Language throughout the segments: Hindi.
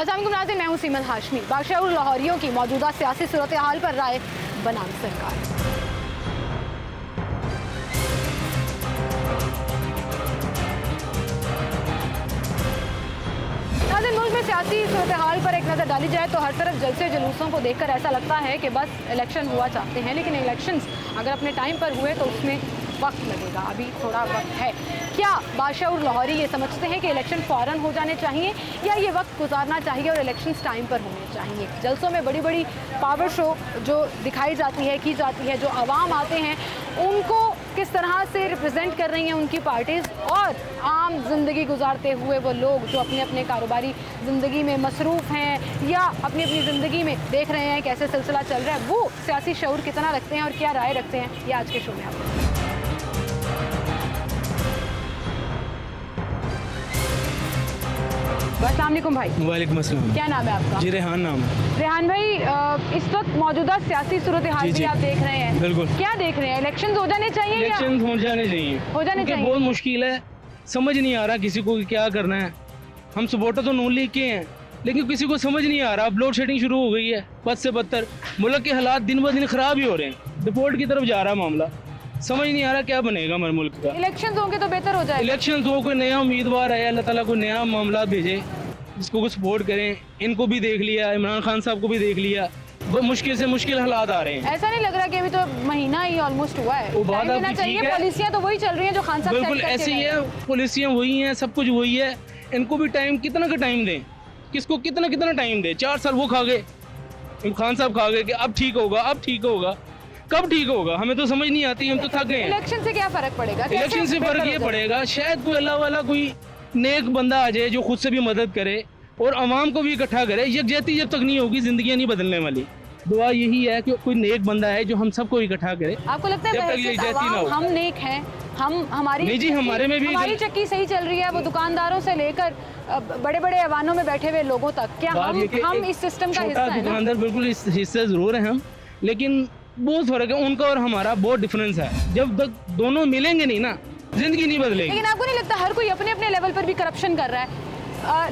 अस्सलाम वालेकुम नाज़रीन, मैं हूं सीमत हाशमी। बादशाह लाहौरियों की मौजूदा सियासी सूरत हाल पर राय बनाम सरकार। नाज़रीन, मुल्क में सियासी सूरत हाल पर एक नज़र डाली जाए तो हर तरफ जलसे जुलूसों को देखकर ऐसा लगता है कि बस इलेक्शन हुआ चाहते हैं, लेकिन इलेक्शंस अगर अपने टाइम पर हुए तो उसमें वक्त लगेगा, अभी थोड़ा वक्त है। क्या बादशाह लाहौरी ये समझते हैं कि इलेक्शन फ़ौरन हो जाने चाहिए या ये वक्त गुजारना चाहिए और इलेक्शंस टाइम पर होने चाहिए? जलसों में बड़ी बड़ी पावर शो जो दिखाई जाती है, की जाती है, जो आवाम आते हैं उनको किस तरह से रिप्रेजेंट कर रही हैं उनकी पार्टीज़, और आम ज़िंदगी गुजारते हुए वो लोग जो अपने अपने कारोबारी ज़िंदगी में मसरूफ़ हैं या अपनी अपनी ज़िंदगी में देख रहे हैं कैसे सिलसिला चल रहा है, वो सियासी शऊर कितना रखते हैं और क्या राय रखते हैं, ये आज के शो में आप अस्सलाम वालेकुम भाई। वालेकुम अस्सलाम। क्या नाम है आपका? जी रेहान नाम है। रेहान भाई, इस वक्त मौजूदा सियासी सूरत हाल भी आप देख रहे हैं, बिल्कुल। क्या देख रहे हैं? इलेक्शन हो जाने चाहिए या इलेक्शन हो जाने चाहिए, हो जाने चाहिए? बहुत मुश्किल है, समझ नहीं आ रहा किसी को क्या करना है। हम सपोर्टर तो नून लीग के हैं, लेकिन किसी को समझ नहीं आ रहा। अब लोड शेडिंग शुरू हो गई है, बद से बदतर मुल्क के हालात दिन ब दिन खराब ही हो रहे हैं, डिफॉल्ट की तरफ जा रहा मामला। समझ नहीं आ रहा क्या बनेगा हमारे मुल्क का। इलेक्शन होंगे तो बेहतर हो जाएगा। इलेक्शन हो, कोई नया उम्मीदवार है, अल्लाह ताला को नया मामला भेजे जिसको को सपोर्ट करें। इनको भी देख लिया, इमरान खान साहब को भी देख लिया, बहुत मुश्किल से मुश्किल हालात आ रहे हैं। ऐसा नहीं लग रहा कि अभी तो महीना ही ऑलमोस्ट हुआ है, वो बात टाइम देना आपकी चाहिए। ठीक है। पॉलिसियां तो वही चल रही हैं जो खान साहब बिल्कुल सेट करके ऐसे ही गए। है, पॉलिसियाँ वही हैं, सब कुछ वही है। इनको भी टाइम, कितना का टाइम दें, किसको कितना कितना टाइम दें। 4 साल वो खा गए, खान साहब खा गए कि अब ठीक होगा, अब ठीक होगा। कब ठीक होगा हमें तो समझ नहीं आती, हम तो थक गए हैं। इलेक्शन से क्या फर्क पड़ेगा? कैसे इलेक्शन से बेहतर फर्क हो ये जाएगा? पड़ेगा, शायद कोई अल्लाह वाला कोई नेक बंदा आ जाए जो खुद से भी मदद करे और आवाम को भी इकट्ठा करे। यकजहती जब तक नहीं होगी जिंदगियां नहीं बदलने वाली। दुआ यही है कि कोई नेक बंदा है जो हम सबको इकट्ठा करे। आपको लगता है जब तक ये यकजहती ना हो। हम नेक हैं, हमारी नहीं जी, हमारे में भी हमारी चक्की सही चल रही है, वो दुकानदारों से लेकर बड़े बड़े ऐवानों में बैठे हुए लोगों तक। क्या हम इस सिस्टम का हिस्सा हैं? दुकानदार बिल्कुल इस हिस्से जरूर है हम, लेकिन बहुत फर्क है उनका और हमारा, बहुत डिफरेंस है। जब तक दोनों मिलेंगे नहीं ना, जिंदगी नहीं बदलेगी। लेकिन आपको नहीं लगता हर कोई अपने अपने लेवल पर भी करप्शन कर रहा है?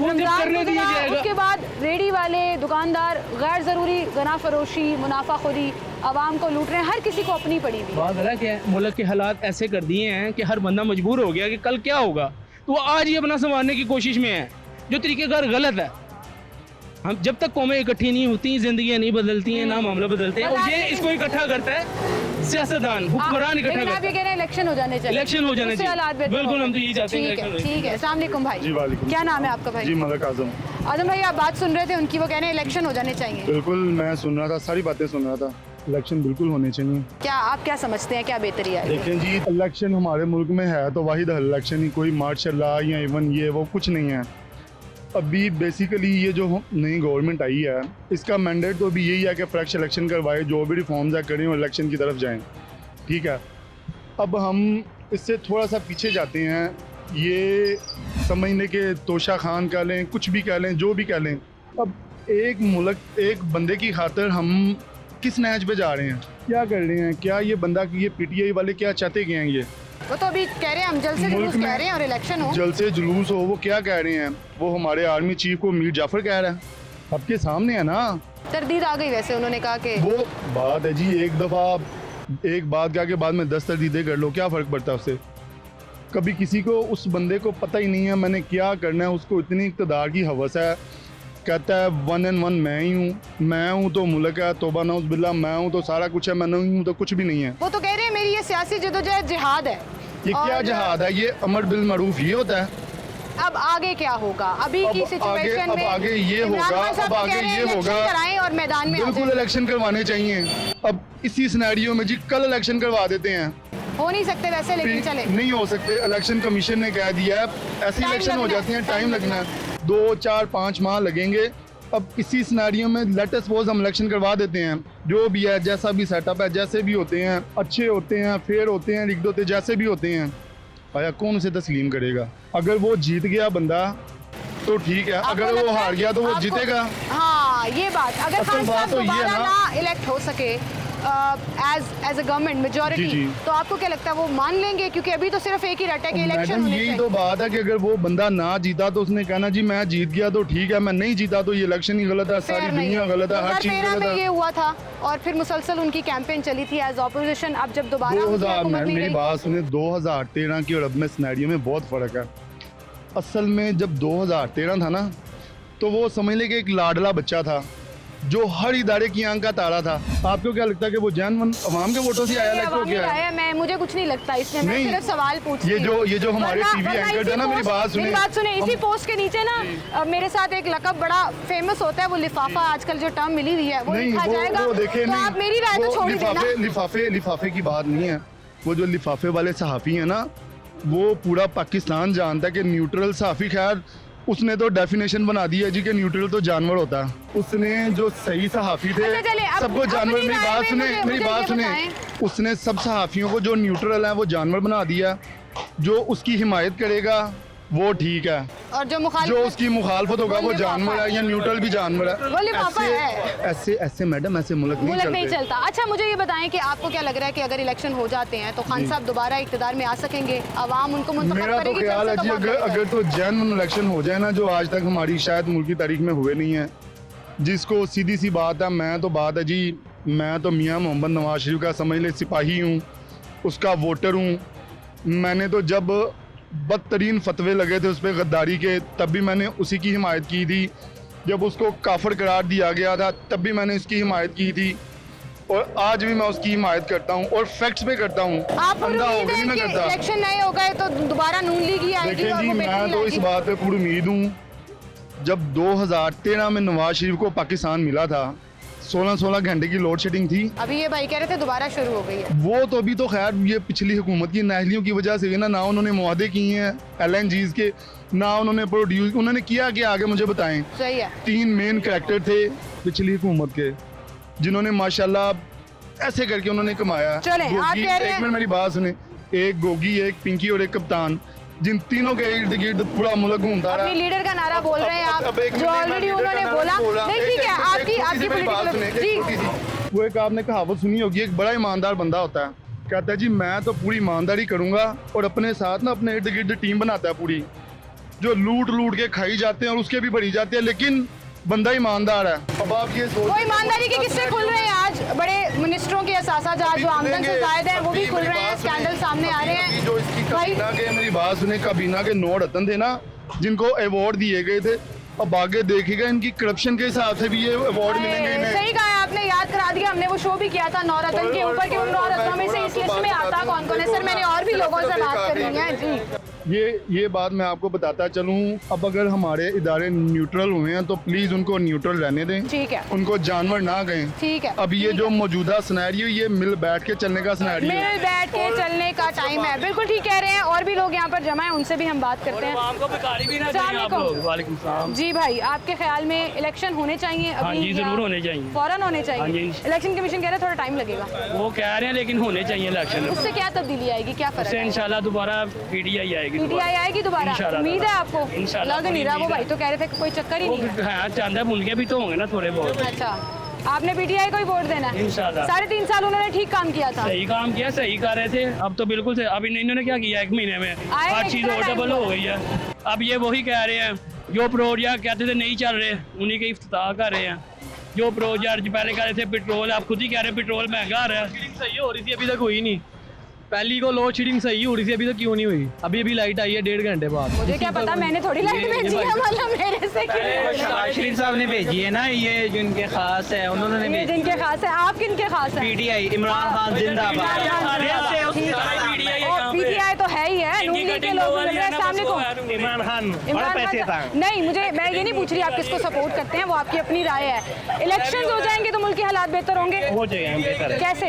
रमजान करने दिया जाएगा, उसके बाद रेडी वाले दुकानदार गैर जरूरी गना फरोशी, मुनाफाखोरी, आवाम को लूट रहे हैं, हर किसी को अपनी पड़ी हुई। बात अलग है, मुल्क के हालात ऐसे कर दिए हैं कि हर बंदा मजबूर हो गया कि कल क्या होगा, तो वो आज ही अपना संवारने की कोशिश में है, जो तरीकेकार गलत है। हम जब तक कौमें इकट्ठी नहीं होती, जिंदगियां नहीं बदलती हैं, ना मामला बदलते हैं। और ये इसको इकट्ठा करता है सियासतदान, हुक्मरान इकट्ठा करता है। आप ये कह रहे हैं इलेक्शन हो जाने चाहिए? इलेक्शन हो जाने चाहिए, बिल्कुल हम तो यही चाहते हैं। ठीक है। अस्सलाम वालेकुम भाई। जी वालेकुम। क्या नाम है आपका भाई? जी मलक आजम। आजम भाई, आप बात सुन रहे थे उनकी, वो कह रहे हैं इलेक्शन हो जाने चाहिए। बिल्कुल मैं सुन रहा था, सारी बातें सुन रहा था। इलेक्शन बिल्कुल होने चाहिए। क्या आप क्या समझते हैं, क्या बेहतरी आएगी? देखें जी, इलेक्शन हमारे मुल्क में है तो वाहिद इलेक्शन ही, कोई मार्शल लॉ या इवन ये वो कुछ नहीं है। अभी बेसिकली ये जो नई गवर्नमेंट आई है, इसका मैंडेट तो अभी यही है कि फ्रेश इलेक्शन करवाए, जो भी रिफॉर्म्स है करें और इलेक्शन की तरफ जाएं। ठीक है, अब हम इससे थोड़ा सा पीछे जाते हैं, ये समझने के तोशा खान कह लें, कुछ भी कह लें, जो भी कह लें। अब एक मुल्क, एक बंदे की खातिर हम किस नहज पे जा रहे हैं, क्या कर रहे हैं? क्या ये बंदा, ये पीटीआई वाले क्या चाहते क्या हैं? ये वो तो अभी कह रहे हैं हम जलसे जुलूस कह रहे हैं और इलेक्शन हो। जलसे जुलूस हो, वो क्या कह रहे हैं? वो हमारे आर्मी चीफ को मीर जाफर कह रहा है, आपके सामने है ना। तरदीद आ गई वैसे, उन्होंने कहा कि वो बात है जी, एक दफ़ा एक बात कह के बाद में 10 तरदीदें कर लो, क्या फ़र्क पड़ता है उससे? कभी किसी को, उस बंदे को पता ही नहीं है मैंने क्या करना है, उसको इतनी इक़्तिदार की हवस है, कहता है 1 and 1 मैं हूँ तो मुल्क है, तौबा नौज़ बिल्लाह, मैं हूँ तो सारा कुछ है, मैं नहीं हूँ तो कुछ भी नहीं है। वो तो कह रहे हैं मेरी ये सियासी जदोजहद जिहाद है। ये क्या जिहाद है? ये अमर बिल मरूफ ये होता है? अब आगे क्या होगा अभी की सिचुएशन में? अब आगे ये होगा, अब आगे ये होगा, कराएं और मैदान में बिल्कुल इलेक्शन करवाने चाहिए। अब इसी सिनेरियो में जी कल इलेक्शन करवा देते हैं, हो नहीं सकते वैसे, लेकिन चले नहीं हो सकते। इलेक्शन कमीशन ने कह दिया है ऐसे इलेक्शन हो जाते हैं, टाइम लगना है, 2, 4, 5 माह लगेंगे। अब इसी सिनेरियो में लेट अस सपोज हम इलेक्शन करवा देते हैं, जो भी है, जैसा भी सेटअप है, जैसे भी होते हैं, अच्छे होते हैं, फेयर होते हैं, रिग्ड होते हैं, जैसे भी होते हैं, आया कौन उसे तस्लीम करेगा? अगर वो जीत गया बंदा तो ठीक है, अगर वो हार गया तो वो जीतेगा। हाँ, ये बात, अगर खान साहब तो ये दोबारा ना ना इलेक्ट हो सके एज अ गवर्नमेंट जी, मेजोरिटी, जी। तो आपको क्या लगता है वो मान लेंगे? क्योंकि अभी तो सिर्फ एक ही रट है कि इलेक्शन मैडम होने यही चाहिए। तो बात है कि अगर वो बंदा ना जीता तो उसने कहना जी मैं जीत गया तो ठीक है, मैं नहीं जीता तो ये इलेक्शन ही गलत है, सारी Fair नहीं दुनिया है। गलत है, हर चीज़ 2013 गलत में ये है। हुआ था और फिर मुसलसल उनकी कैंपेन चली थी एज ऑपोजिशन। अब जब दोबारा उनकी 2000 हुकूमत नहीं मेरी रही, बात सुने, 2013 की और अब में सिनेरियो में बहुत फ़र्क है। असल में जब 2013 था ना, तो वो समझ ले कि एक लाडला बच्चा था जो हर इदारे की आंख का तारा था। आपको क्या लगता है कि वो जैन अवाम के वोटों से आया ये इलेक्ट हो अवामी गया है? राय है, मैं मुझे कुछ नहीं लगता इसमें, मैं नहीं, सिर्फ सवाल पूछती ये हूँ। जो हमारे वरना- टीवी वरना एंकर इसी थे ना, मेरी पोस्ट- बात सुने, मेरी बात सुने, इसी पोस्ट के नीचे ना मेरे साथ एक लकब बड़ा फेमस होता है, वो लिफाफा आजकल जो टर्म मिली हुई है वो नहीं लिखा जाएगा। वो देखे तो नहीं, आप मेरी राय तो वो छोड़ ही देना। लिफाफे की बात नहीं है। वो जो लिफाफे वाले सहाफ़ी हैं ना, वो पूरा पाकिस्तान जानता है कि न्यूट्रल सहाफ़ी, खैर उसने तो डेफिनेशन बना दी है जी कि न्यूट्रल तो जानवर होता है। उसने जो सही सहाफ़ी थे अच्छा, चलिए, अब सबको जानवर, अपनी मेरी राय बात में सुने, मुझे- मेरी मुझे बात ये सुने, बताएं। उसने सब सहाफ़ियों को जो न्यूट्रल है वो जानवर बना दिया। जो उसकी हिमायत करेगा वो ठीक है, और जो मुखालिफ जो उसकी मुखालफत होगा वो लिफाफा जानवर है या न्यूट्रल भी जानवर है। वो लिफाफा है। ऐसे मैडम ऐसे मुल्क मुल्क नहीं चलते। चलता। अच्छा, मुझे ये बताएं कि आपको क्या लग रहा है कि अगर इलेक्शन हो जाते हैं तो खान साहब दोबारा इख्तिदार में आ सकेंगे? आवाम उनको मुंतखब मेरा तो करेगी? ख्याल है जलसे जी, तो अगर बहुत अगर तो जैन इलेक्शन हो जाए ना, जो आज तक हमारी शायद मुल्क की तारीख में हुए नहीं है, जिसको सीधी सी बात है, मैं तो बात है जी, मैं तो मियाँ मोहम्मद नवाज शरीफ का समझ ले सिपाही हूँ, उसका वोटर हूँ। मैंने तो जब बदतरीन फतवे लगे थे उस पर गद्दारी के, तब भी मैंने उसी की हिमायत की थी। जब उसको काफिर करार दिया गया था तब भी मैंने उसकी हिमायत की थी, और आज भी मैं उसकी हिमायत करता हूँ और फैक्ट्स पे करता हूँ, आप अंधा उम्मीद होकर है नहीं मैं कि करता। इलेक्शन नहीं हो गए तो दोबारा नून लीग ही आएगी देखें और जी, वो मैं बेहतरीन तो इस आएगी? बात पे पूरी उम्मीद हूँ। जब 2013 में नवाज शरीफ को पाकिस्तान मिला था, 16 घंटे की लोड शेडिंग थी। अभी ये भाई कह रहे थे दोबारा शुरू हो गई है। वो तो अभी तो खैर ये पिछली हुकूमत की नाहलियों की वजह से ना उन्होंने मुआहदे किए हैं LNGs के, ना उन्होंने प्रोड्यूस, उन्होंने किया कि आगे मुझे बताएं। सही है। 3 मेन कैरेक्टर थे पिछली हुकूमत के, जिन्होंने माशाल्लाह ऐसे करके उन्होंने कमाया। चलें, आप गोगी, कह रहे एक हैं- मिनट मेरी बात सुने, एक गोगी, एक पिंकी और एक कप्तान, जिन तीनों के इर्द गिर्द पूरा मुल्क घूमता रहा। अपनी लीडर का नारा बोल रहे हैं अब आप, एक जो मिनट, मैं ऑलरेडी लीडर का उन्होंने नारा बोला। बोला। नहीं, एक ठीक है, सेकंड, आपकी एक छोटी सी मेरी बात सुने, पॉलिटिकल एक जी। छोटी सी। वो एक आपने कहावत सुनी होगी, एक बड़ा ईमानदार बंदा होता है, कहता है जी मैं तो पूरी ईमानदारी करूंगा, और अपने साथ ना अपने इर्द गिर्द टीम बनाता है पूरी, जो लूट के खाई जाते हैं और उसके भी भरी जाती है, लेकिन बंदा ईमानदार है। अब आप ये सोच, वो ईमानदारी के किस्से खुल रहे हैं आज, बड़े मिनिस्टरों के असासा जहाज जो आमदन से जायद है वो भी खुल रहे हैं, स्कैंडल सामने आ रहे हैं। जो इसकी भाई काबीना के, मेरी बात सुने, काबीना के 9 रतन थे ना, जिनको अवार्ड दिए गए थे, अब आगे देखिएगा इनकी करप्शन के हिसाब से भी ये अवार्ड मिलेंगे इन्हें। सही कहा है आपने, याद करा दिया। हमने वो शो भी किया था नौरत्न के ऊपर कि उन नौरत्नों में से इस लिस्ट में आता कौन कौन है। सर, मैंने और भी लोगों से बात करनी है जी। ये बात मैं आपको बताता चलूं, अब अगर हमारे इदारे न्यूट्रल हुए हैं तो प्लीज उनको न्यूट्रल रहने दें, ठीक है, उनको जानवर ना कहें। ठीक है। अब ये जो मौजूदा सिनेरियो, ये मिल बैठ के चलने का सिनेरियो है। मिल बैठ के चलने का टाइम है, बिल्कुल ठीक कह रहे हैं। और भी लोग यहाँ पर जमा हैं, उनसे भी हम बात करते हैं। आवाम को बिगाड़ी भी ना चाहिए आप लोग। वालेकुम सलाम। जी भाई, आपके ख्याल में इलेक्शन होने चाहिए हाँ अभी? जी, जरूर होने चाहिए। फौरन होने हाँ चाहिए। जी। इलेक्शन कमीशन कह रहे हैं थोड़ा टाइम लगेगा। वो कह रहे हैं लेकिन होने चाहिए इलेक्शन। उससे क्या तब्दीली आएगी, क्या फर्क उससे है? इंशाल्लाह दोबारा PTI आएगी। PTI आएगी दोबारा? इंशाल्लाह। उम्मीद है आपको? इंशाल्लाह, लग नहीं रहा, वो उम्मीद भाई है। तो कह रहे थे कि कोई चक्कर ही वो नहीं है। हाँ, चांदा मुल्के भी तो होंगे ना थोड़े बहुत। अच्छा, आपने PTI को ही वोट देना है? इंशाल्लाह। 3.5 साल उन्होंने ठीक काम किया था। सही काम किया, सही कर रहे थे। अब तो बिल्कुल से, अब इन्होंने क्या किया 1 महीने में, आए हर चीज़ extra और time डबल को। हो गई है। अब ये वही कह रहे हैं जो प्रोजेक्ट कहते थे नहीं चल रहे, उन्हीं के इफ्तिताह कर रहे हैं। जो प्रोजेक्ट पहले कह रहे थे पेट्रोल, आप खुद ही कह रहे हैं पेट्रोल महंगा आ रहा है। सही हो रही थी, अभी तक हुई नहीं। पहली को लोड शेडिंग सही हो रही थी, अभी तक क्यों नहीं हुई? अभी लाइट आई है 1.5 घंटे बाद। मुझे क्या पता, मैंने थोड़ी लाइट भेजी है, मतलब मेरे से क्यों? शहबाज शरीफ साहब ने भेजी है ना, ये जिनके खास है उन्होंने ये भेजी। जिनके खास है, आप किनके खास है? PTI इमरान खान जिंदाबाद। PTI तो है ही है, नून लीग के लोग मिल रहे हैं। अस्सलाम वालेकुम। इमरान खान इमरान खान साहब- नहीं, मुझे, मैं ये नहीं पूछ रही आप किसको सपोर्ट करते हैं, वो आपकी अपनी राय है। इलेक्शन हो जाएंगे तो मुल्क के हालात बेहतर होंगे? हो जाएगा, बेहतर है, कैसे?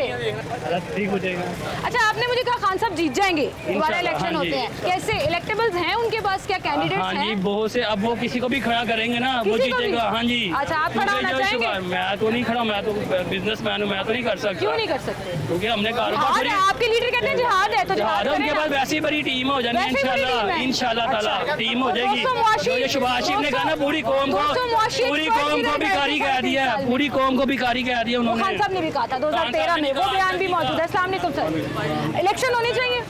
ठीक हो जाएगा। अच्छा, आपने मुझे कहा खान साहब जीत जाएंगे, दोबारा इंशाल्लाह, इलेक्शन हाँ जी। होते हैं, कैसे? इलेक्टेबल्स हैं उनके पास, क्या कैंडिडेट्स हाँ जी, हैं? बहुत से। अब वो किसी को भी खड़ा करेंगे ना, वो किसी को भी? जीतेगा। हाँ जी। अच्छा, आप खड़ा मुझे होना जो चाहेंगे? शुक्र- मैं तो नहीं खड़ा, मैं तो बिजनेसमैन हूँ, मैं तो नहीं कर सकता। क्यों नहीं कर सकते? क्योंकि हमने कारोबार जिहाद है, आपके लीडर कहते हैं जिहाद है तो जिहाद उनके करें पास ना। वैसे ही बड़ी टीम हो जानी है वैसे ही बड़ी टीम है। इंशाल्लाह। इंशाल्लाह ताला टीम हो जाएगी। दोस्तों, मुआशी- जो ये शहबाज शरीफ ने कहा ना पूरी कौम दोस्तों, मुआशी को एक्सपर्ट भी भिखारी रहे कह दिया है, 20 पूरी कौम को भिखारी कह दिया खान उन्होंने। साहब ने भी कहा था 2013 में, वो बयान भी मौजूद है। अस्सलाम वालेकुम सर, इलेक्शन होनी चाहिए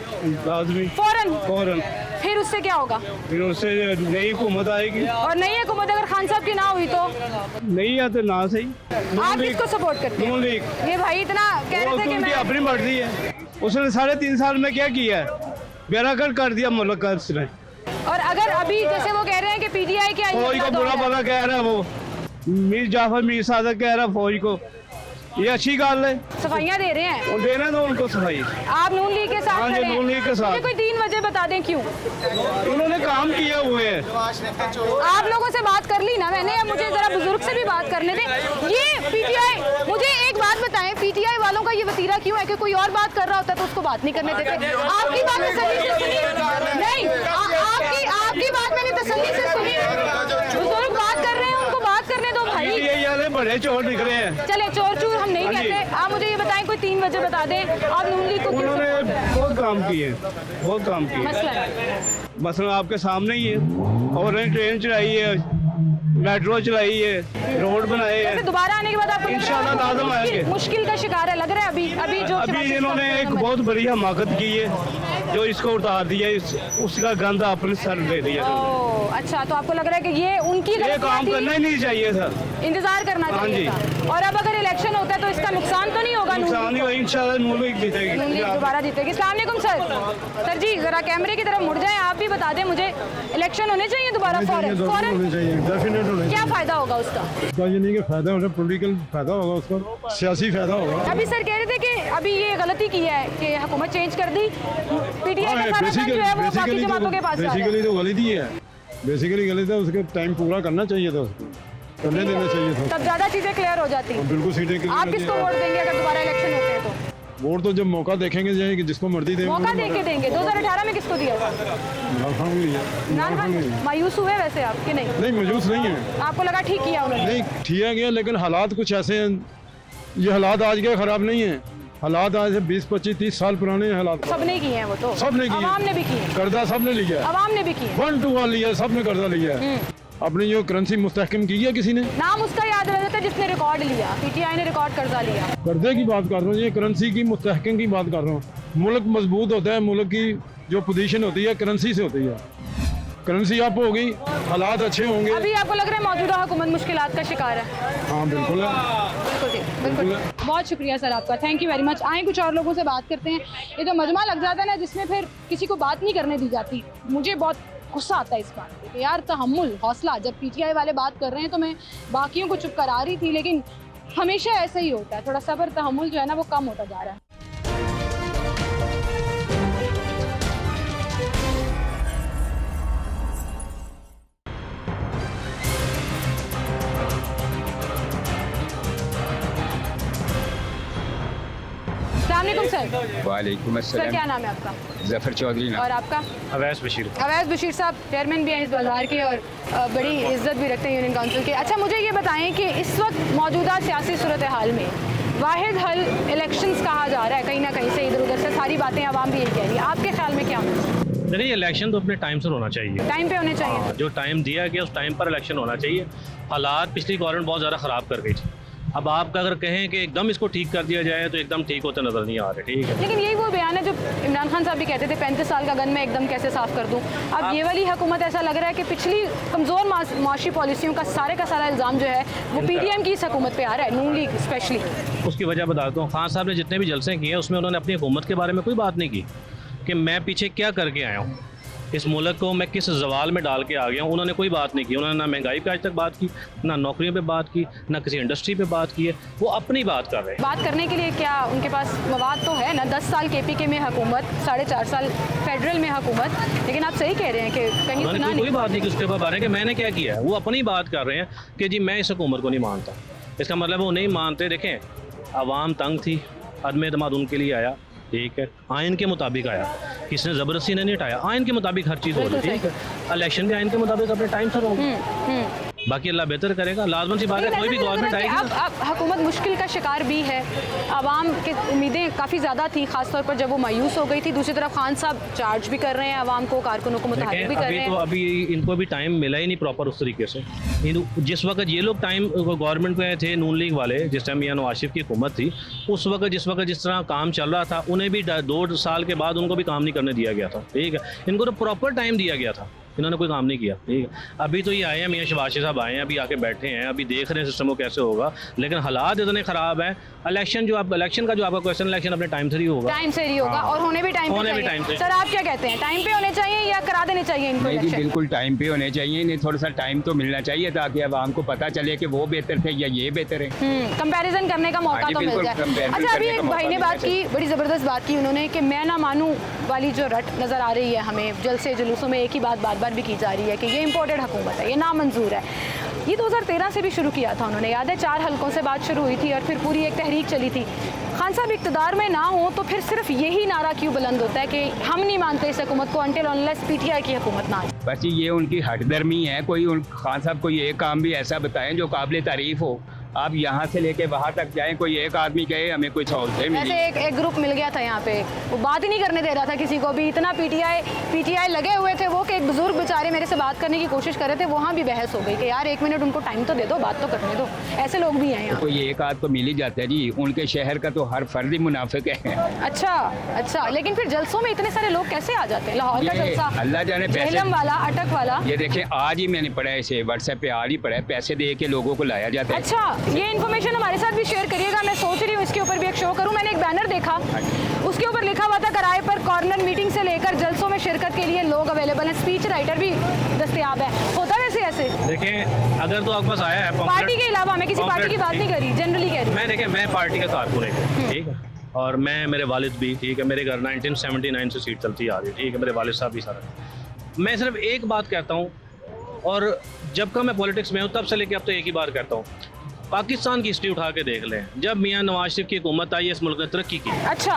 लाजमी फौरन, फौरन फिर उससे क्या होगा? फिर उससे नई हुकूमत आएगी, और नई हुकूमत अगर खान साहब की ना हुई तो नहीं है तो ना सही। आप किसको सपोर्ट करते नून हैं? लीग ये भाई इतना कह रहे थे कि मैं अपनी मर्जी है। उसने 3.5 साल में क्या किया है? बेराकर कर दिया मुल्क का उसने। और अगर अभी जैसे वो कह रहे हैं कि पीटीआई की फौज को बुरा भला कह रहा है वो, मीर जाफर मीर सादक कह रहा है फौज को, ये अच्छी गल है, सफाइयाँ दे रहे हैं। और देना दो उनको सफाई। आप नून लीग के साथ हाँ जी, खड़े हैं। नून लीग के साथ। मुझे कोई 3 वजह बता दें क्यों? उन्होंने काम किए हुए हैं। आप लोगों से बात कर ली ना मैंने, अब मुझे जरा बुजुर्ग से भी बात करने दें। ये पीटीआई, मुझे एक बात बताएं, पीटीआई वालों का ये वतीरा क्यों है कि कोई और बात कर रहा होता है तो उसको बात नहीं करने देते? आपकी बात तसल्ली से सुनी नहीं, आपकी बात मैंने तसल्ली से सुनी। बुजुर्ग बात कर रहे हैं, उनको बात करने दो भाई। ये यार बड़े चोर दिख रहे हैं। चले चोर चूर हम नहीं हाँ जी। कहते। आप मुझे ये बताएं, कोई 3 वजह बता दें आप नून लीग को क्यों उन्होंने support करते हैं? बहुत काम किए, बहुत काम किए। मसलन मसला आपके सामने ही है, और ट्रेन चलाई है, मेट्रो चलाई है, रोड बनाए वैसे हैं। दोबारा आने के बाद आपको लग रहा है इंशाल्लाह लाजम मुश्किल- आएंगे। मुश्किल का शिकार है लग रहा है अभी जो अभी इन्होंने एक बहुत बड़ी हमाकत की है, जो इसको उतार दिया, उसका गंद अपने सर ले दिया। ओह, अच्छा, तो आपको लग रहा है कि ये उनकी ये गलती काम थी, करना ही नहीं चाहिए था। इंतजार करना हाँ चाहिए जी। था। और अब अगर इलेक्शन होता है तो इसका नुकसान तो नहीं होगा? नुकसान ही हुआ, इंशाल्लाह नून लीग नून लीग जीतेगी। दोबारा जीतेगी। अस्सलाम वालेकुम सर जी, जरा कैमरे की तरफ मुड़ जाएं, आप भी बता दें मुझे, इलेक्शन होने चाहिए दोबारा फौरन? चाहिए, डेफिनेट होने क्या फायदा होगा उसका? उसका ये नहीं कि फायदा होगा, पॉलिटिकल फायदा होगा उसका, सियासी फायदा होगा। अभी सर कह रहे थे कि अभी ये गलती की है कि हुकूमत चेंज कर दी, पीटीआई का सारा फंड जो है वो बाकी जमातों के पास जा रहा है। बेसिकली तो गलती है, बेसिकली गलत है, उसके टाइम पूरा करना चाहिए था, उसको करने देना चाहिए था। तब ज्यादा चीजें क्लियर हो जाती। बिल्कुल सीटें के आप किसको वोट देंगे अगर दोबारा इलेक्शन होते हैं तो? वोट तो जब मौका देखेंगे जाए कि जिसको मर्जी देंगे। मौका दे के देंगे। 2018 में किसको दिया था? इमरान खान को दिया। इमरान खान। मायूस हुए वैसे आप कि नहीं? नहीं, मजूस नहीं है, आपको लगा ठीक किया उन्होंने? नहीं किया गया, लेकिन हालात कुछ ऐसे हैं, ये हालात आज के खराब नहीं है, हालात आज से 20, 25, 30 साल पुराने हैं हालात। सबने किए हैं वो तो, सबने किए। अवाम ने भी किए, कर्जा सबने लिया है, अवाम ने भी किए। 1 to 1 लिया, सबने कर्जा लिया है। अपनी जो करेंसी मुस्तहकम की है किसी ने। नाम उसका याद रह जाता है जिसने रिकॉर्ड लिया, पीटीआई ने रिकॉर्ड कर्जा लिया। कर्जे की बात कर रहा हूँ, ये करेंसी की मुस्तहकम की बात कर रहा हूँ। मुल्क मजबूत होता है, मुल्क की जो पोजीशन होती है करेंसी से होती है। करेंसी अप होगी, हालात अच्छे होंगे। अभी आपको लग रहा है मौजूदा हुकूमत मुश्किलात का शिकार है? हाँ बिल्कुल है। बिल्कुल जी, बिल्कुल। बहुत शुक्रिया सर आपका, थैंक यू वेरी मच। आए कुछ और लोगों से बात करते हैं। ये जो मजमा लग जाता है ना जिसमें फिर किसी को बात नहीं करने दी जाती, मुझे बहुत गुस्सा आता है इस बात पे कि यार तहम्मुल, हौसला, जब पीटीआई वाले बात कर रहे हैं तो मैं बाकियों को चुप करा रही थी, लेकिन हमेशा ऐसा ही होता है, थोड़ा सब्र तहम्मुल जो है ना वो कम होता जा रहा है। अस्सलामुअलैकुम सर। वालेकुम सर अस्सलाम। क्या नाम है आपका? जफर चौधरी नाम। और आपका? अवैस बशीर। अवैस बशीर साहब चेयरमैन भी हैं इस बाजार के और बड़ी इज्जत भी रखते हैं यूनियन काउंसिल के। अच्छा, मुझे ये बताएं कि इस वक्त मौजूदा सियासी सूरत हाल में वाहिद हल इलेक्शंस कहा जा रहा है, कहीं ना कहीं से इधर उधर से सारी बातें आवाम भी यही कह रही है, आपके ख्याल में क्या होना? नहीं, इलेक्शन तो अपने टाइम से होना चाहिए, टाइम पे होने चाहिए। हाँ, जो टाइम दिया गया उस टाइम पर इलेक्शन होना चाहिए। हालात पिछली गवर्नमेंट बहुत ज़्यादा ख़राब कर गई थी। अब आप अगर कहें कि एकदम इसको ठीक कर दिया जाए तो एकदम ठीक होते नज़र नहीं आ रहे। ठीक है, लेकिन यही वो बयान है जो इमरान खान साहब भी कहते थे 35 साल का गन मैं एकदम कैसे साफ कर दूं। अब ये वाली हुकूमत ऐसा लग रहा है कि पिछली कमज़ोर माशी पॉलिसियों का सारा इल्ज़ाम जो है वो पीटीएम की इस हुकूमत पे आ रहा है, नून लीग स्पेशली। उसकी वजह बताता हूँ। खान साहब ने जितने भी जलसे किए उसमें उन्होंने अपनी हुकूमत के बारे में कोई बात नहीं की कि मैं पीछे क्या करके आया हूँ, इस मुल्क को मैं किस जवाल में डाल के आ गया हूँ। उन्होंने कोई बात नहीं की। उन्होंने ना महंगाई पे आज तक बात की, ना नौकरियों पे बात की, ना किसी इंडस्ट्री पे बात की है। वो अपनी बात कर रहे हैं। बात करने के लिए क्या उनके पास मवाद तो है ना? 10 साल केपीके में हुकूमत, 4.5 साल फेडरल में हुकूमत, लेकिन आप सही कह रहे हैं कि कहीं उन्होंने सुना कोई नहीं। बात नहीं कि उसके ऊपर बात है कि मैंने क्या किया है। वो अपनी बात कर रहे हैं कि जी मैं इस हुकूमत को नहीं मानता। इसका मतलब वो नहीं मानते। देखें, आवाम तंग थी, अदम एतमाद उनके लिए आया, ठीक है, आइन के मुताबिक आया, किसने ज़बरदस्ती ने नहीं हटाया, आइन के मुताबिक हर चीज़ हो रही है। ठीक है, इलेक्शन भी आइन के मुताबिक अपने टाइम से होंगे। बाकी अल्लाह बेहतर करेगा। लाजमन सी बात है, कोई भी गवर्नमेंट आएगी अब हुकूमत मुश्किल का शिकार भी है, आवाम की उम्मीदें काफ़ी ज़्यादा थी, खासतौर पर जब वो मायूस हो गई थी। दूसरी तरफ खान साहब चार्ज भी कर रहे हैं आवाम को, कारकुनों को मुतहर्रिक भी कर रहे हैं। तो अभी इनको भी टाइम मिला ही नहीं प्रॉपर उस तरीके से। जिस वक्त ये लोग टाइम गवर्नमेंट में थे, नून लीग वाले, जिस टाइम मियां नवाज शरीफ की हुकूमत थी, उस वक्त जिस तरह काम चल रहा था, उन्हें भी 2 साल के बाद उनको भी काम नहीं करने दिया गया था। ठीक है, इनको तो प्रॉपर टाइम दिया गया था, इन्होंने कोई काम नहीं किया। ठीक है, अभी तो ये आए हैं, मियां शहबाज साहब आए हैं, अभी आके बैठे हैं, अभी देख रहे हैं सिस्टम को कैसे होगा, लेकिन हालात इतने ख़राब है। इलेक्शन का जो आपका क्वेश्चन, इलेक्शन अपने टाइम से ही होगा, टाइम से ही होगा और होने भी टाइम पे। सर आप क्या कहते हैं, टाइम पे होने चाहिए या करा देने चाहिए इनको इलेक्शन? बिल्कुल टाइम पे होने चाहिए, इन्हें थोड़ा सा टाइम तो मिलना चाहिए ताकि आवाम को पता चले कि वो बेहतर थे या ये बेहतर है। कंपैरिजन करने का मौका तो मिल जाए। अच्छा, अभी एक भाई ने बात की, बड़ी ज़बरदस्त बात की उन्होंने, कि मैं ना मानूँ वाली जो रट नज़र आ रही है हमें, जलसे जुलूसों में एक ही बात बार बार भी की जा रही है कि ये इम्पोर्टेड हुकूमत है, ये नामंजूर है। ये 2013 से भी शुरू किया था उन्होंने, याद है 4 हलकों से बात शुरू हुई थी और फिर पूरी एक तहरीक चली थी। खान साहब इक़्तिदार में ना हो तो फिर सिर्फ यही नारा क्यों बुलंद होता है कि हम नहीं मानते इस हुकूमत को अनटिल अनलेस पीटीआई की हुकूमत ना आए? बस ये उनकी हटदर्मी है। खान साहब कोई एक काम भी ऐसा बताएं जो काबिल तारीफ हो। आप यहाँ से लेके वहाँ तक जाएं, कोई एक आदमी कहे हमें कोई सहूलतें मिली। ऐसे एक ग्रुप मिल गया था यहाँ पे, वो बात ही नहीं करने दे रहा था किसी को भी। इतना पीटीआई लगे हुए थे वो कि एक बुजुर्ग बेचारे मेरे से बात करने की कोशिश कर रहे थे, वहाँ भी बहस हो गई कि यार 1 मिनट उनको टाइम तो दे दो, बात तो करने दो। ऐसे लोग भी हैं यहाँ। कोई एक आध तो मिल ही जाता है जी, उनके शहर का तो हर फर्द ही मुनाफिक है। अच्छा, लेकिन फिर जलसों में इतने सारे लोग कैसे आ जाते हैं? लाहौर का जलसा, अल्लाह जाने, झेलम वाला, अटक वाला। ये देखें, आज ही मैंने पढ़ा है, इसे व्हाट्सएप पे आज ही पढ़ा है, पैसे दे के लोगों को लाया जाता है। अच्छा, ये इन्फॉर्मेशन हमारे साथ भी शेयर करिएगा। मैं सोच रही हूँ इसके ऊपर भी एक शो करूँ। मैंने एक बैनर देखा, उसके ऊपर लिखा हुआ था किराए पर कॉर्नर मीटिंग से लेकर जलसों में शिरकत के लिए लोग अवेलेबल हैं, स्पीच राइटर भी दस्तयाब है। होता वैसे ऐसे? देखें, अगर तो आपके पास आया है पार्टी के अलावा, मैं किसी पार्टी की बात नहीं कर रही, जनरली कह रही हूँ। मैं पार्टी का कारकुन है, ठीक है, और मेरे वालिद भी, ठीक है, मेरे घर 1979 से सीट चलती आ रही है, ठीक है, मेरे वालिद साहब भी सारा। मैं सिर्फ एक बात कहता हूँ, और जब का मैं पॉलिटिक्स में हूँ तब से लेकर अब तो एक ही बात कहता हूँ, पाकिस्तान की हिस्ट्री उठा के देख लें। जब मियां नवाज शरीफ की हुकूमत आई, इस मुल्क ने तरक्की की। अच्छा,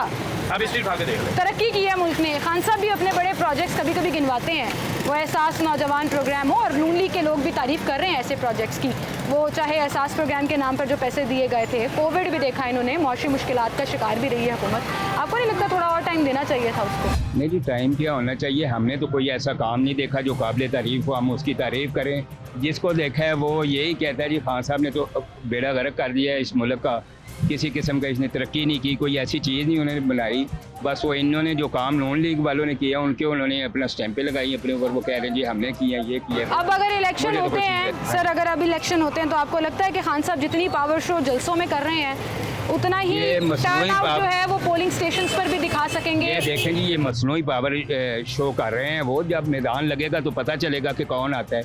अब हिस्ट्री उठा के देख लें, तरक्की की है मुल्क ने। खान साहब भी अपने बड़े प्रोजेक्ट्स कभी कभी गिनवाते हैं, वो एहसास नौजवान प्रोग्राम हो, और नून लीग के लोग भी तारीफ़ कर रहे हैं ऐसे प्रोजेक्ट्स की। वो चाहे एहसास प्रोग्राम के नाम पर जो पैसे दिए गए थे, कोविड भी देखा इन्होंने, मौसमी मुश्किलात का शिकार भी रही है हुकूमत। आपको नहीं लगता थोड़ा और टाइम देना चाहिए था उसको? नहीं जी, टाइम क्या होना चाहिए, हमने तो कोई ऐसा काम नहीं देखा जो काबिल तारीफ हो, हम उसकी तारीफ़ करें। जिसको देखा है वो यही कहता है जी खान साहब ने तो बेड़ा गर्क कर दिया है इस मुल्क का, किसी किस्म का इसने तरक्की नहीं की, कोई ऐसी चीज़ नहीं उन्होंने बनाई। बस वो इन्होंने जो काम नून लीग वालों ने किया, उन्होंने अपना स्टैंपें लगाई अपने ऊपर, वो कह रहे हैं जी हमने किया, ये किया। अब अगर इलेक्शन होते हैं सर, अगर अब इलेक्शन होते हैं तो आपको लगता है कि खान साहब जितनी पावर शो जलसों में कर रहे हैं, उतना ही टर्न आउट जो है वो पोलिंग स्टेशंस पर भी दिखा सकेंगे? ये देखें जी, ये मसनूई पावर शो कर रहे हैं वो, जब मैदान लगेगा तो पता चलेगा कि कौन आता है।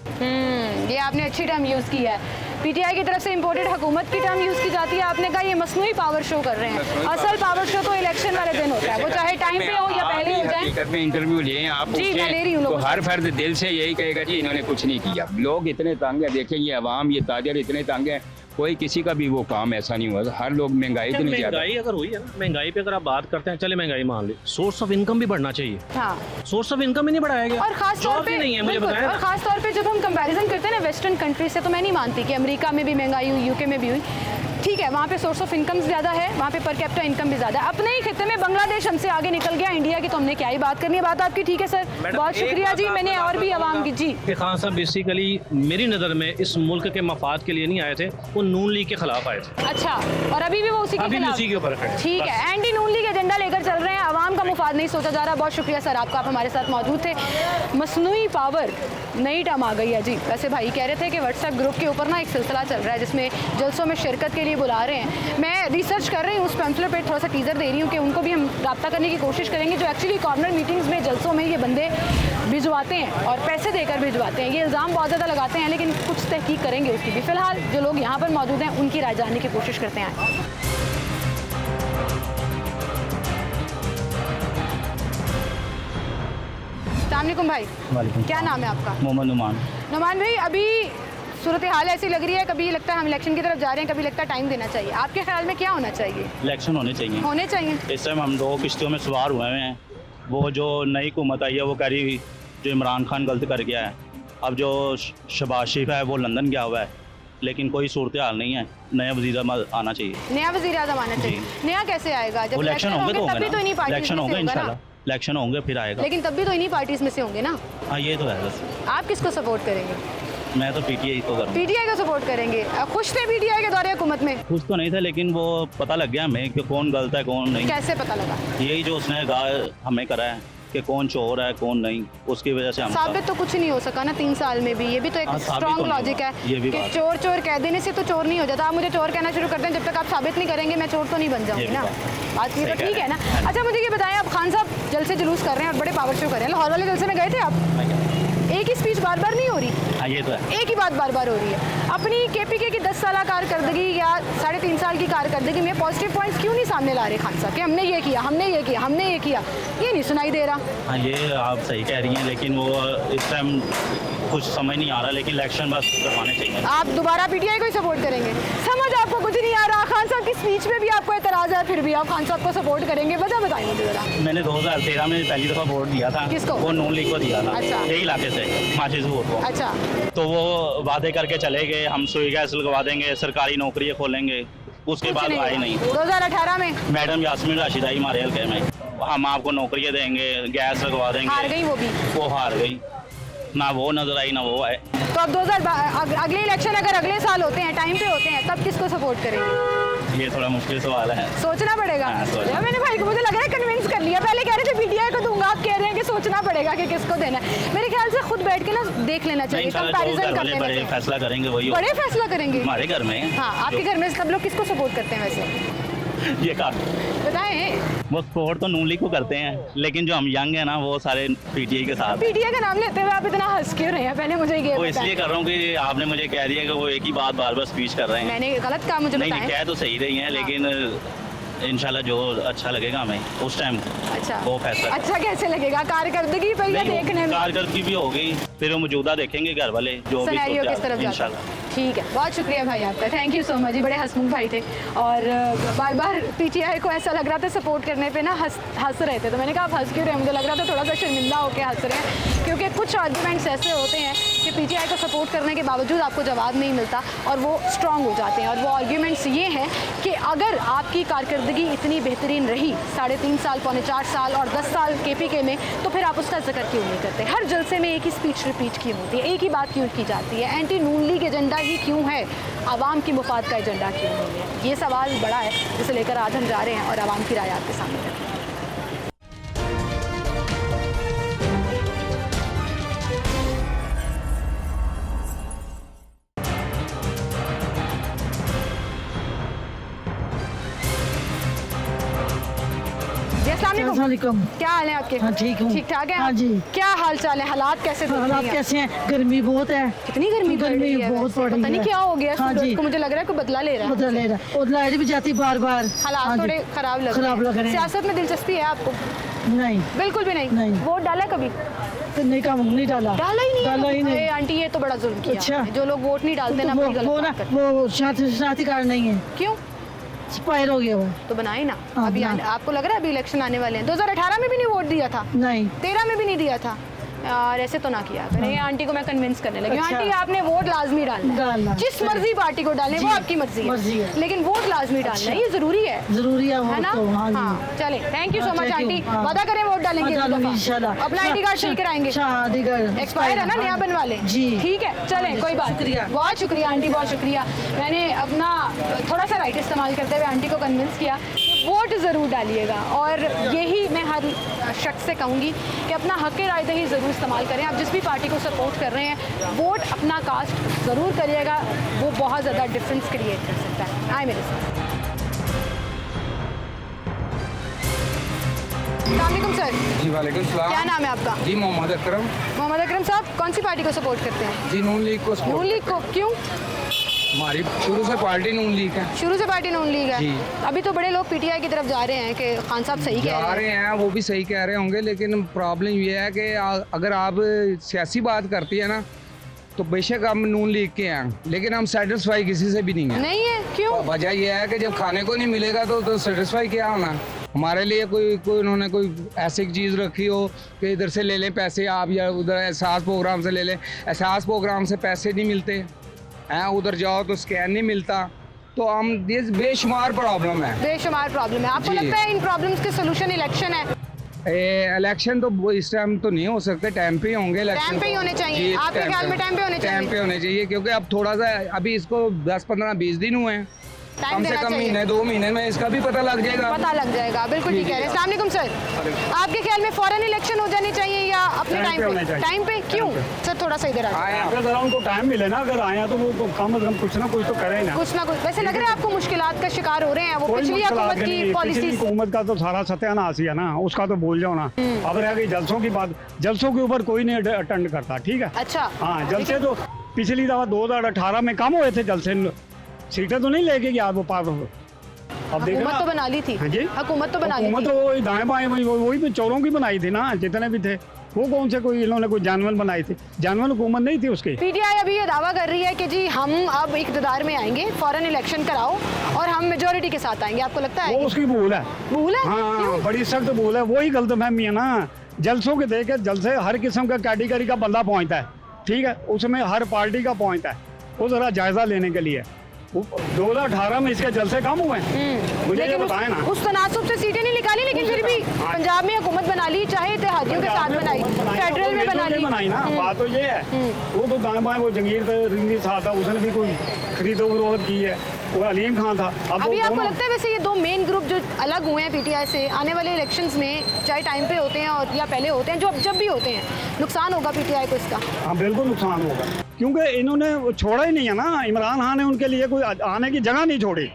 ये आपने अच्छी टर्म यूज़ की है। पीटीआई की तरफ से इम्पोर्टेड हुकूमत की टर्म यूज़ की जाती है, आपने कहा ये मसनूई पावर शो कर रहे हैं। असल पावर शो तो इलेक्शन वाले दिन होता है, वो चाहे टाइम पे हो या पहले हो जाए। हकीकत में इंटरव्यू लिए आप, जी मैं ले रही हूँ, तो हर फर्द दिल से यही कहेगा जी इन्होंने कुछ नहीं किया। लोग इतने तंग है, देखें ये अवाम, ये ताजर इतने तंग है, कोई किसी का भी वो काम ऐसा नहीं हुआ। हर लोग महंगाई तो नहीं ज़्यादा, महंगाई अगर हुई है ना, महंगाई पे अगर आप बात करते हैं, चले महंगाई मान ली, सोर्स ऑफ इनकम भी बढ़ना चाहिए। हाँ, सोर्स ऑफ इनकम ही नहीं बढ़ाया गया, और खास तौर पे नहीं है, मुझे बताया। और खास तौर पे जब हम कंपैरिजन करते हैं ना वेस्टर्न कंट्री से, तो मैं नहीं मानती कि अमेरिका में भी महंगाई हुई, यूके में भी हुई। ठीक है, वहाँ पे सोर्स ऑफ इनकम ज़्यादा है, वहाँ पे पर कैपिटा इनकम भी ज़्यादा है। अपने ही खिते में बांग्लादेश हमसे आगे निकल गया, इंडिया की तो हमने क्या ही बात करनी है। बात आपकी ठीक है सर, बहुत शुक्रिया जी। मैंने और भी आवाम की जी कि खान साहब बेसिकली मेरी नज़र में इस मुल्क के मफाद के लिए नहीं आए थे, वो नून लीग के खिलाफ आए थे। अच्छा, और अभी भी वो उसी के खिलाफ, उसी के ऊपर खड़े। ठीक है, एंटी नून लीग एजेंडा लेकर चल रहे हैं, आवाम का मुफाद नहीं सोचा जा रहा। बहुत शुक्रिया सर आपका, आप हमारे साथ मौजूद थे। मसनूई पावर नई टर्म आ गई है जी। वैसे भाई कह रहे थे कि व्हाट्सएप ग्रुप के ऊपर ना एक सिलसिला चल रहा है जिसमें जलसों में शिरकत के लिए बुला रहे हैं। मैं रिसर्च कर रही हूँ, उस पैम्फलेट पे थोड़ा सा टीज़र दे रही हूँ कि उनको भी हम रब्ता करने की कोशिश करेंगे, जो एक्चुअली कॉर्नर मीटिंग्स में जलसों में ये बंदे भिजवाते हैं और पैसे देकर भिजवाते हैं। ये इल्ज़ाम बहुत ज़्यादा लगाते हैं, लेकिन कुछ तहकीक करेंगे उसकी भी। फ़िलहाल जो लोग यहाँ पर मौजूद हैं उनकी राय जानने की कोशिश करते हैं। अस्सलामुअलैकुम भाई, क्या नाम है आपका? मोहम्मद नुमान। नुमान भाई, अभी सूरत हाल ऐसी लग रही है, कभी लगता है हम इलेक्शन की तरफ जा रहे हैं, कभी लगता है टाइम देना चाहिए। आपके ख्याल में क्या होना चाहिए? इलेक्शन होने चाहिए। इस टाइम हम 2 किश्तियों में सवार हुए हैं। वो जो नई हुकूमत आई है वो कह रही जो इमरान खान गलत कर गया है, अब जो शहबाज शरीफ है वो लंदन गया हुआ है, लेकिन कोई सूरत हाल नहीं है। नया वज़ीर आना चाहिए। नया वज़ीर आज़म आना चाहिए। नया कैसे आएगा? जब इलेक्शन होंगे तो तभी तो इन्हीं पार्टीज इलेक्शन में से होंगे होगा ना। इंशाल्लाह, इलेक्शन होंगे फिर आएगा। लेकिन तब भी तो इन्हीं पार्टीज में से होंगे ना। हाँ ये तो है बस। आप किसको सपोर्ट करेंगे? मैं तो पीटीआई को करूँगा। पीटीआई को सपोर्ट करेंगे। खुश थे पीटीआई के दौरे हुकूमत में? खुश तो नहीं था, लेकिन वो पता लग गया हमें कि कौन गलत है कौन नहीं। कैसे पता लगा? यही जो उसने हमें करा है कि कौन चोर है कौन नहीं, उसकी वजह से हम साबित तो कुछ नहीं हो सका ना 3 साल में भी। ये भी तो एक हाँ, साबित स्ट्रॉन्ग तो नहीं लॉजिक हुआ। है ये भी कि बात। चोर चोर कह देने से तो चोर नहीं हो जाता। आप मुझे चोर कहना शुरू करते हैं, जब तक आप साबित नहीं करेंगे मैं चोर तो नहीं बन जाऊंगी भी ना। बात। बात ये तो सही ठीक कह है ना। रहे हैं। अच्छा मुझे ये बताएं, आप खान साहब जलसे जुलूस कर रहे हैं और बड़े पावर शो कर रहे हैं। लाहौर वाले जलसे में गए थे आप? एक ही स्पीच बार बार नहीं हो रही। हाँ ये तो है। एक ही बात बार बार हो रही है। अपनी केपीके की 10 साल कारकर्दगी या 3.5 साल की कारकर्दगी में पॉजिटिव पॉइंट्स क्यों नहीं सामने ला रहे खान साहब कि हमने ये किया, हमने ये किया, हमने ये किया? ये नहीं सुनाई दे रहा। हाँ ये आप सही कह रही हैं, लेकिन वो इस टाइम कुछ समझ नहीं आ रहा, लेकिन इलेक्शन बस करवाने चाहिए। आप दोबारा पीटीआई को ही सपोर्ट करेंगे? समझ आपको कुछ नहीं आ रहा। खान साहब की स्पीच में भी आपको एतराज़ है, फिर भी आप खान साहब को सपोर्ट करेंगे? वजह बताइए मुझे जरा। मैंने 2013 में पहली दफ़ा वोट दिया था। किसको? वो नून लीग को दिया था। अच्छा। यही इलाके से माचिसपुर को। अच्छा। तो वो वादे करके चले गए, हम सुई गैस लगवा देंगे, सरकारी नौकरियाँ खोलेंगे, उसके बाद आए नहीं। 2018 में मैडम यास्मीन राशिद आई हमारे हल्के में, हम आपको नौकरियाँ देंगे, गैस लगवा हार देंगे, गई वो भी। वो हार गई। ना वो नजर आई ना वो आए। तो अब 2000 अगले इलेक्शन अगर अगले साल होते हैं, टाइम पे होते हैं, तब किसको सपोर्ट करेंगे? ये थोड़ा मुश्किल सवाल है। सोचना पड़ेगा। हाँ, सोचना। मैंने भाई को मुझे लग रहा है कन्विंस कर लिया। पहले कह रहे थे पीटीआई को दूंगा, आप कह रहे हैं कि सोचना पड़ेगा कि किसको देना है। मेरे ख्याल से खुद बैठ के ना देख लेना चाहिए, कंपैरिजन कर लेना बड़े चाहिए। फैसला करेंगे वही बड़े फैसला करेंगे हमारे घर में। हाँ, आपके घर में सब लोग किसको सपोर्ट करते हैं वैसे? ये कहा बताएं। वो सपोर्ट तो नून लीग को करते हैं, लेकिन जो हम यंग है ना वो सारे पीटीआई के साथ। पीटीआई का नाम लेते हुए आप इतना हंस क्यों रहे हैं? पहले मुझे ये वो बताएं। इसलिए कर रहा हूँ कि आपने मुझे कह दिया कि वो एक ही बात बार बार स्पीच कर रहे हैं। मैंने गलत कहा, मुझे नहीं बताएं। कह तो सही रही हैं, लेकिन इंशाल्लाह जो अच्छा लगेगा हमें उस टाइम अच्छा वो फैसला। अच्छा कैसे लगेगा? कारकर्दगी पर या देखने में? कारकर्दगी भी हो गई, फिर वो मौजूदा देखेंगे घर वाले जो भी सिनेरियो किस तरफ जाता है। इंशाल्लाह। ठीक है, बहुत शुक्रिया भाई आपका, थैंक यू सो मच। बड़े हंसमुख भाई थे और बार बार पीटीआई को ऐसा लग रहा था सपोर्ट करने पे ना हंस रहे थे। तो मैंने कहा आप हंस क्यों रहे हैं? मुझे लग रहा था थोड़ा सा शर्मिंदा होकर हंस रहे हैं, क्योंकि कुछ आर्गूमेंट्स ऐसे होते हैं कि पीटीआई को सपोर्ट करने के बावजूद आपको जवाब नहीं मिलता और वो स्ट्रॉन्ग हो जाते हैं। और वो आर्गूमेंट्स ये हैं कि अगर आपकी कारकर्दगी इतनी बेहतरीन रही 3.5 साल, 4.25 साल और 10 साल केपीके में, तो फिर आप उसका जिक्र क्यों नहीं करते? हर जलसे में एक ही स्पीच रिपीट क्यों होती है? एक ही बात क्यों की जाती है? एंटी नून लीग एजेंडा ही क्यों है? आवाम की मुफाद का एजेंडा क्यों नहीं है? ये सवाल बड़ा है जिसे लेकर आज हम जा रहे हैं और आवाम की राय आपके सामने रखें। अस्सलाम वालेकुम। क्या हाल है आपके? हाँ, ठीक हूँ। ठीक ठाक है? हाँ जी। क्या हाल चाल है? हालात कैसे देख रही हालात हैं? कैसे हैं? गर्मी बहुत है। कितनी गर्मी पड़ रही है? बहुत वैसे? पड़ रही पता नहीं है। क्या हो गया हाँ सूरज जी। को, मुझे लग रहा है कोई बदला ले रहा है। बदला ले रहा है और लाइट भी जाती बार बार। हालात थोड़े खराब लग रहे हैं। सियासत में दिलचस्पी है आपको? नहीं, बिल्कुल भी नहीं। नहीं। वोट डाला कभी? तो नहीं, काम नहीं डाला। डाला ही नहीं। डाला ही नहीं। अरे आंटी ये तो बड़ा जुल्म किया। अच्छा। जो लोग वोट नहीं डालते ना, वो बड़ी गलत वो ना बात करते हैं। वो शनाख्ती कार्ड नहीं है, क्यों? एक्सपायर हो गया वो। तो बनाए ना। हाँ, अभी बना। आपको लग रहा है अभी इलेक्शन आने वाले हैं? 2018 में भी नहीं वोट दिया था? नहीं। 13 में भी नहीं दिया था? यार ऐसे तो ना किया करें। आंटी को मैं कन्विंस करने लगी हूँ। अच्छा। आंटी आपने वोट लाजमी डालना डालना। है। जिस मर्जी पार्टी को डालें वो जी, आपकी मर्जी मर्जी है, है। लेकिन वोट लाजमी डालना है, अच्छा। ये जरूरी है। जरूरी है वो है ना? तो। हाँ जी। हाँ चले, थैंक यू सो हाँ, मच thank you। आंटी। हाँ। वादा करें वोट डालेंगे हाँ, इस डालूंगी दफा। इंशाल्लाह। अपना ID कार्ड सही कराएंगे? हाँ, ID कार्ड एक्सपायर है ना, नया बनवा लें। जी। ठीक है, चलें, कोई बात। शुक्रिया। बहुत शुक्रिया आंटी, बहुत शुक्रिया। मैंने अपना थोड़ा सा राइट इस्तेमाल करते हुए आंटी को कन्विंस किया कि वोट ज़रूर डालिएगा। और यही मैं हर शख्स से कहूँगी कि अपना हक़ राय दही ज़रूर इस्तेमाल करें। आप जिस भी पार्टी को सपोर्ट कर रहे हैं, वोट अपना कास्ट ज़रूर करिएगा, वो बहुत ज़्यादा डिफरेंस क्रिएट कर सकता है। आए मेरे साथ। अस्सलामुअलैकुम सर। जी वालेकुम सलाम। क्या नाम है आपका? जी मोहम्मद अकरम। मोहम्मद अकरम साहब, कौन सी पार्टी को सपोर्ट करते हैं? जी नून लीग को support नून लीग को। क्यों? हमारी शुरू से पार्टी नून लीग है। शुरू से पार्टी नून लीग है। जी। अभी तो बड़े लोग पीटीआई की तरफ जा रहे हैं कि खान साहब सही कह जा रहे हैं, वो भी सही कह रहे होंगे, लेकिन प्रॉब्लम ये है कि अगर आप सियासी बात करती है ना, तो बेशक हम नून लीग के हैं, लेकिन हम सेटिस्फाई किसी से भी नहीं है। नहीं है? क्यों? वजह यह है कि जब खाने को नहीं मिलेगा तो सेटिस्फाई क्या होना। हमारे लिए कोई उन्होंने कोई ऐसी चीज़ रखी हो कि इधर से ले लें पैसे आप, या उधर एहसास प्रोग्राम से ले लें। एहसास प्रोग्राम से पैसे नहीं मिलते हैं, उधर जाओ तो स्कैन नहीं मिलता। तो हम ये बेशुमार प्रॉब्लम है, बेशुमार प्रॉब्लम है। आपको लगता है इन प्रॉब्लम्स के सोल्यूशन इलेक्शन है? इलेक्शन तो इस टाइम तो नहीं हो सकते, टाइम पे ही होंगे इलेक्शन। टाइम पे ही होने चाहिए, आपके ख्याल में टाइम पे होने चाहिए? टाइम पे होने चाहिए, क्योंकि अब थोड़ा सा अभी इसको 10, 15, 20 दिन हुए हैं, कम से कम महीने 2 महीने में इसका भी पता लग जाएगा। पता लग जाएगा, बिल्कुल ठीक कह रहे हैं। अस्सलाम वालेकुम सर, आपके ख्याल में फौरन इलेक्शन हो जानी चाहिए या अपने टाइम पे? टाइम पे क्यों सर? थोड़ा सा इधर अगर उनको टाइम मिले ना, अगर आया तो वो कम से कम कुछ ना कुछ तो करें ना, कुछ ना कुछ। वैसे लग रहा है आपको मुश्किलात का शिकार हो रहे हैं, वो पिछली हुकूमत की पॉलिसी। हुकूमत का तो सारा सत्यानाश ही है ना, उसका तो भूल जाओ ना। अब रह गई जलसों की बात, जलसों के ऊपर कोई नहीं अटेंड करता, ठीक है? अच्छा, हाँ, जलसे तो पिछली दफा 2018 में कम हुए थे जलसे, सीटें तो नहीं लेके गया वो पास। अब हुकूमत तो बना ली थी, हुकूमत तो बना ली थी, तो वही दाएं बाएं वही भी चोरों की बनाई थी ना, जितने भी थे वो कौन से कोई इन्होंने कोई जानवर बनाई थी, जानवर हुकूमत नहीं थी उसकी। पीटीआई अभी ये दावा कर रही है कि जी हम अब इक़्तिदार में आएंगे, फौरन इलेक्शन कराओ और हम मेजोरिटी के साथ आएंगे। आपको लगता है वो उसकी भूल है? भूल है? हाँ, बड़ी सख्त भूल है, वही गलतफहमी है ना। जलसों के देखे जलसे हर किस्म का कैटेगरी का बंदा पहुँचता है, ठीक है, उसमें हर पार्टी का पहुँचता है, वो ज़रा जायज़ा लेने के लिए। 2018 में इसके जलसे कम हुए, मुझे ये बताएं ना। उस तनासुब से सीटें नहीं निकाली, लेकिन फिर भी पंजाब में हुकूमत बना ली, चाहे इत्तेहादियों के साथ बनाई, फेडरल में बनाई ना। बात तो ये है, वो तो दाएं बाएं, वो जंगीर रिंगी साथ था, उसने भी कोई खरीदो फरोख्त की है, वो अलीम खान था। अभी आपको लगता है वैसे ये दो मेन ग्रुप जो अलग हुए हैं पीटीआई से, आने वाले इलेक्शंस में चाहे टाइम पे होते हैं और या पहले होते हैं, जो जब भी होते हैं, नुकसान होगा पीटीआई को इसका? हाँ, बिल्कुल नुकसान होगा, क्योंकि इन्होंने छोड़ा ही नहीं है ना। इमरान खान ने उनके लिए कोई आने की जगह नहीं छोड़ी।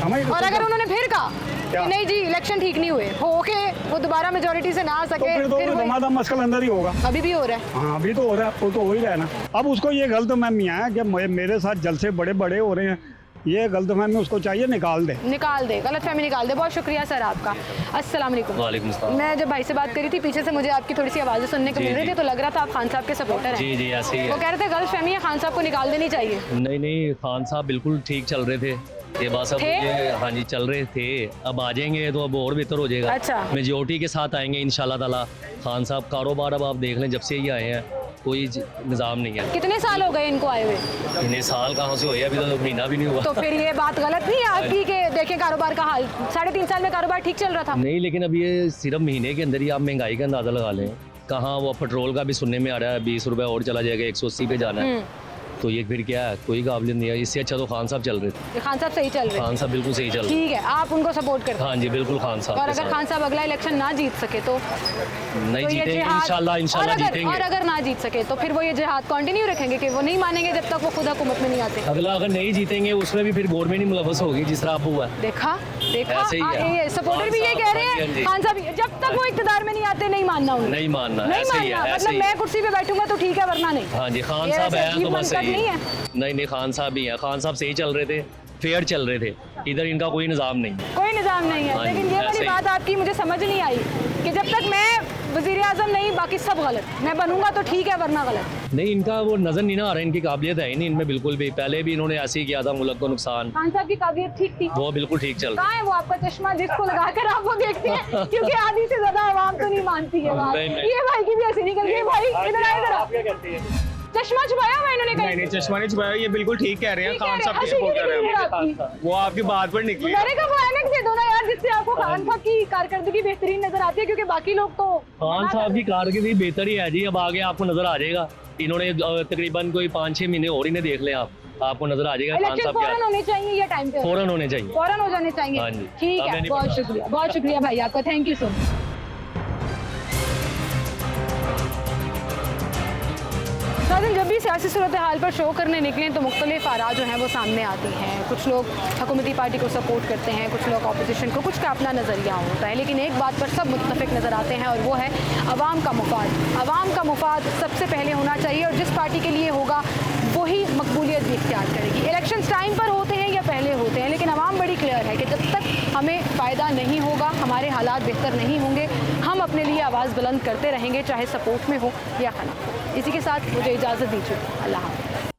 और अगर उन्होंने फिर कहा कि नहीं जी इलेक्शन ठीक नहीं हुए, होके वो दोबारा मेजोरिटी से ना आ सके, तो फिर दमादम मस्कल अंदर ही होगा। अभी भी हो रहा है। हाँ, अभी तो हो रहा है, वो तो हो ही रहा है ना। अब उसको ये गलतफहमी है कि मेरे साथ जलसे बड़े बड़े हो रहे हैं, ये गलतफहमी उसको चाहिए निकाल दे, गलतफहमी निकाल दे। बहुत शुक्रिया सर आपका। अस्सलाम वालेकुम। वालेकुम सलाम। मैं जब भाई से बात करी थी, पीछे से मुझे आपकी थोड़ी सी आवाज़ें सुनने को मिल रही थी, तो लग रहा था आप खान साहब के सपोर्टर हैं। जी जी, ऐसे ही है। वो कह रहे थे गलतफहमी है, खान साहब को निकाल देनी चाहिए। नहीं, खान साहब बिल्कुल ठीक चल रहे थे, ये बात सब हाँ जी चल रहे थे। अब आ जाएंगे तो अब और बेहतर हो जाएगा। अच्छा, मेजोरिटी के साथ आएंगे इंशाल्लाह ताला। खान साहब कारोबार अब आप देख लें, जब से ही आए हैं कोई निज़ाम नहीं है। कितने साल हो गए इनको आए हुए? इतने साल कहाँ से हुए, अभी तो महीना भी नहीं हुआ। तो फिर ये बात गलत नहीं है आपकी कि देखें कारोबार का हाल, 3.5 साल में कारोबार ठीक चल रहा था? नहीं, लेकिन अब ये सिर्फ महीने के अंदर ही आप महंगाई का अंदाज़ा लगा लें। कहाँ वो पेट्रोल का भी सुनने में आ रहा है 20 रुपये और चला जाएगा, 180 पे जाना है, तो ये फिर क्या है, कोई काबिलियत नहीं है। इससे अच्छा तो खान साहब चल रहे थे। खान साहब सही चल रहे हैं? खान साहब बिल्कुल सही चल रहे हैं। ठीक है, आप उनको सपोर्ट करते हैं? हाँ जी, बिल्कुल खान साहब। और अगर खान साहब अगला इलेक्शन ना जीत सके तो? नहीं जीतेंगे इंशाल्लाह जीतेंगे। और अगर ना जीत सके तो फिर वो ये जिहाद कंटिन्यू रखेंगे कि वो नहीं मानेंगे जब तक वो खुद हुकूमत में नहीं आते? अगला अगर नहीं जीतेंगे उसमें भी फिर गवर्नमेंट ही मुलव्वस होगी, जिस तरह हुआ है। देखा ऐसे ही है। ये सपोर्टर भी ये कह रहे हैं, खान साहब जब तक वो इक़्तिदार में नहीं आते नहीं मानना उन्हें, नहीं मानना, मतलब मैं कुर्सी पे बैठूंगा तो ठीक है वरना नहीं। हाँ जी, खान साहब है तो बस सही है। नहीं, खान साहब ही है, खान साहब सही चल रहे थे, फेयर चल रहे थे, इधर इनका कोई निज़ाम नहीं है। लेकिन ये वाली बात आपकी मुझे समझ नहीं आई कि जब तक मैं वज़ीर आज़म नहीं बाकी सब गलत, मैं बनूंगा तो ठीक है वरना गलत नहीं। इनका वो नज़र नहीं ना आ रहा, इनकी काबिलियत है ही नहीं इनमें बिल्कुल भी। पहले भी इन्होंने ऐसे ही किया था मुल्क को नुकसान। खान साहब की काबिलियत ठीक थी, वो बिल्कुल ठीक चल रहा है। वो आपका चश्मा जिसको लगाकर आप वो देखते हैं, क्योंकि आधी से ज्यादा आवाम तो नहीं मानती है बात। ये भाई की भी ऐसी निकल गई। भाई इधर आए, इधर आप क्या कहते हैं? चश्मा छुपाया हुआ इन्होंने? नहीं, चश्मा नहीं छुपाया, ये बिल्कुल ठीक कह रहे हैं। खान साहब की सपोर्ट कर रहे हैं, वो आपकी बात पर निकली। मेरे का वो एनेक्स दे दो ना यार, जिससे आपको खान साहब की कारकर्दगी बेहतरीन नजर आती है, क्योंकि बाकी लोग तो। खान साहब की कारकर्दगी बेहतर ही है जी, अब आगे आपको नजर आ जाएगा। इन्होंने तकरीबन कोई 5-6 महीने और इन्हें देख लें आपको नजर आ जाएगा। खान साहब फौरन होने चाहिए या टाइम पे? फौरन होने चाहिए, फौरन हो जाने चाहिए। हाँ जी, ठीक है, बहुत शुक्रिया भाई आपका, थैंक यू सो मच। जब भी सियासी सूरत हाल पर शो करने निकलें तो मुख्तलिफ आरा जो हैं वो सामने आती हैं। कुछ लोग हुकूमती पार्टी को सपोर्ट करते हैं, कुछ लोग अपोजिशन को, कुछ का अपना नज़रिया होता है, लेकिन एक बात पर सब मुत्तफिक नज़र आते हैं और वो है अवाम का मुफाद। अवाम का मुफाद सबसे पहले होना चाहिए और जिस पार्टी के लिए होगा वही मकबूलियत भी इख्तियार करेगी। इलेक्शन टाइम पर होते हैं या पहले होते हैं, लेकिन अवाम बड़ी क्लियर है कि जब तक हमें फ़ायदा नहीं होगा, हमारे हालात बेहतर नहीं होंगे, हम अपने लिए आवाज़ बुलंद करते रहेंगे, चाहे सपोर्ट में हो या खिलाफ हो। इसी के साथ मुझे इजाज़त दीजिए। अल्लाह हाफ़िज़।